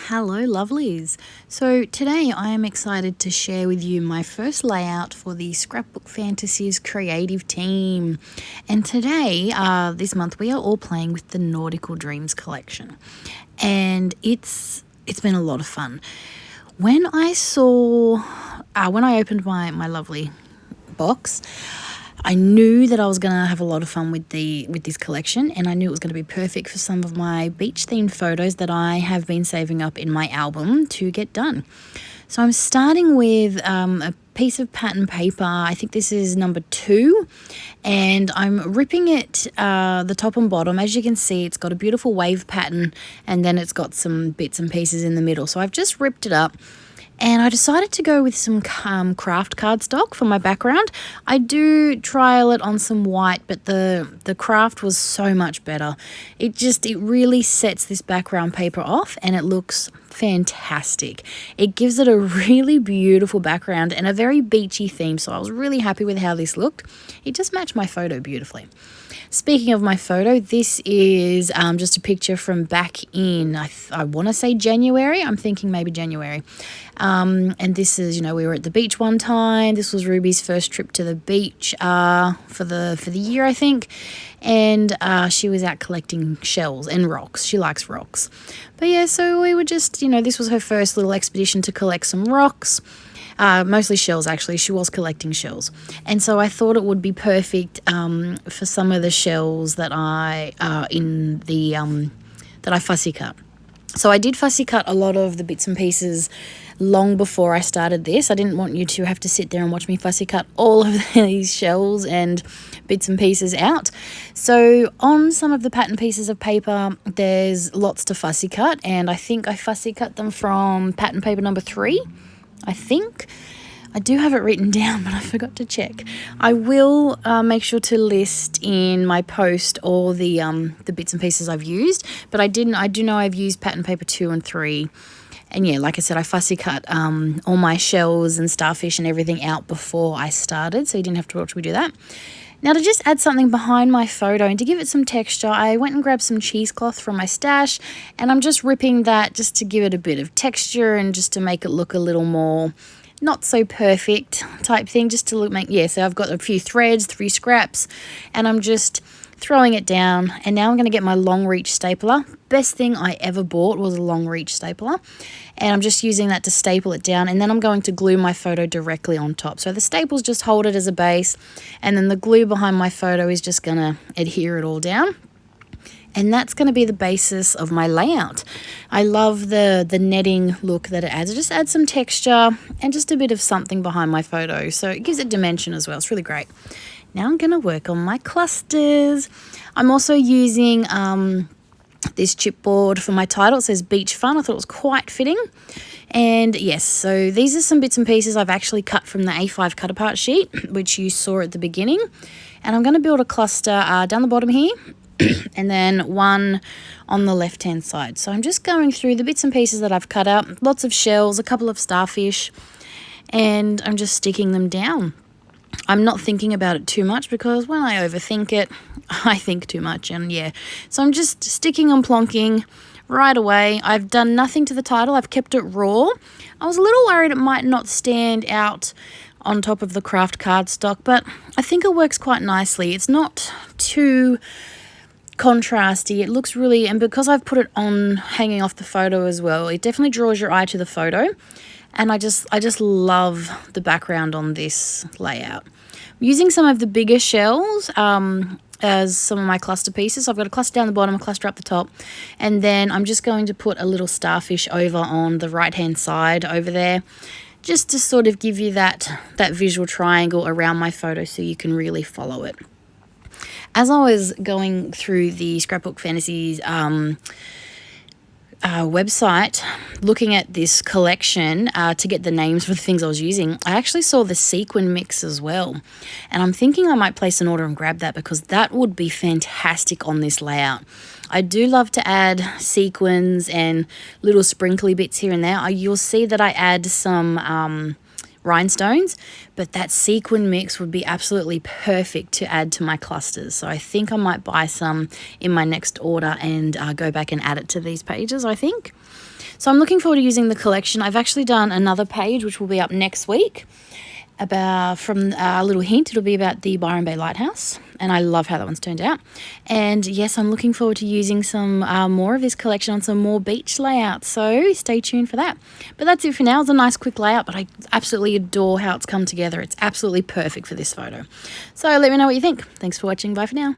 Hello lovelies. So today I am excited to share with you my first layout for the Scrapbook Fantasies creative team. And today, this month, we are all playing with the Nautical Dreams collection. And it's been a lot of fun. When I opened my lovely box, I knew that I was going to have a lot of fun with this collection, and I knew it was going to be perfect for some of my beach-themed photos that I have been saving up in my album to get done. So I'm starting with a piece of pattern paper. I think this is number 2, and I'm ripping it the top and bottom. As you can see, it's got a beautiful wave pattern, and then it's got some bits and pieces in the middle. So I've just ripped it up. And I decided to go with some craft cardstock for my background. I do trial it on some white, but the craft was so much better. It really sets this background paper off, and it looks fantastic. It gives it a really beautiful background and a very beachy theme, so I was really happy with how this looked. It just matched my photo beautifully. Speaking of my photo, this is just a picture from back in, I want to say January. I'm thinking maybe January. And this is, we were at the beach one time. This was Ruby's first trip to the beach for the year, I think. And she was out collecting shells and rocks. She likes rocks. But yeah, so we were just, this was her first little expedition to collect some rocks. Mostly shells, actually. She was collecting shells. And so I thought it would be perfect for some of the shells that I fussy cut. So I did fussy cut a lot of the bits and pieces long before I started this. I didn't want you to have to sit there and watch me fussy cut all of these shells and bits and pieces out. So on some of the pattern pieces of paper, there's lots to fussy cut, and I think I fussy cut them from pattern paper number 3. I think I do have it written down, but I forgot to check. I will make sure to list in my post all the bits and pieces I've used, but I do know I've used pattern paper 2 and 3. And yeah, like I said, I fussy cut all my shells and starfish and everything out before I started, so you didn't have to watch me do that. Now, to just add something behind my photo and to give it some texture, I went and grabbed some cheesecloth from my stash, and I'm just ripping that just to give it a bit of texture and just to make it look a little more not so perfect type thing, just to so I've got a few threads, 3 scraps, and I'm just throwing it down. And now I'm going to get my long reach stapler. Best thing I ever bought was a long reach stapler, and I'm just using that to staple it down, and then I'm going to glue my photo directly on top. So the staples just hold it as a base, and then the glue behind my photo is just going to adhere it all down. And that's going to be the basis of my layout. I love the netting look that it adds. It just adds some texture and just a bit of something behind my photo. So it gives it dimension as well. It's really great. Now I'm going to work on my clusters. I'm also using this chipboard for my title. It says Beach Fun. I thought it was quite fitting. And yes, so these are some bits and pieces I've actually cut from the A5 cut apart sheet, which you saw at the beginning. And I'm going to build a cluster down the bottom here, and then one on the left hand side. So I'm just going through the bits and pieces that I've cut out, lots of shells, a couple of starfish, and I'm just sticking them down. I'm not thinking about it too much, because when I overthink it, I think too much, and yeah. So I'm just sticking and plonking right away. I've done nothing to the title. I've kept it raw. I was a little worried it might not stand out on top of the craft cardstock, but I think it works quite nicely. It's not too contrasty. It looks really, and because I've put it on hanging off the photo as well, it definitely draws your eye to the photo. And I just love the background on this layout. I'm using some of the bigger shells as some of my cluster pieces. So I've got a cluster down the bottom, a cluster up the top, and then I'm just going to put a little starfish over on the right hand side over there, just to sort of give you that visual triangle around my photo so you can really follow it. As I was going through the Scrapbook Fantasies website, looking at this collection to get the names for the things I was using, I actually saw the sequin mix as well. And I'm thinking I might place an order and grab that, because that would be fantastic on this layout. I do love to add sequins and little sprinkly bits here and there. You'll see that I add some rhinestones, but that sequin mix would be absolutely perfect to add to my clusters. So I think I might buy some in my next order and go back and add it to these pages, I think. So I'm looking forward to using the collection. I've actually done another page, which will be up next week, about from a little hint. It'll be about the Byron Bay Lighthouse, and I love how that one's turned out. And yes, I'm looking forward to using some more of this collection on some more beach layouts, so stay tuned for that. But that's it for now. It's a nice quick layout, but I absolutely adore how it's come together. It's absolutely perfect for this photo. So let me know what you think. Thanks for watching. Bye for now.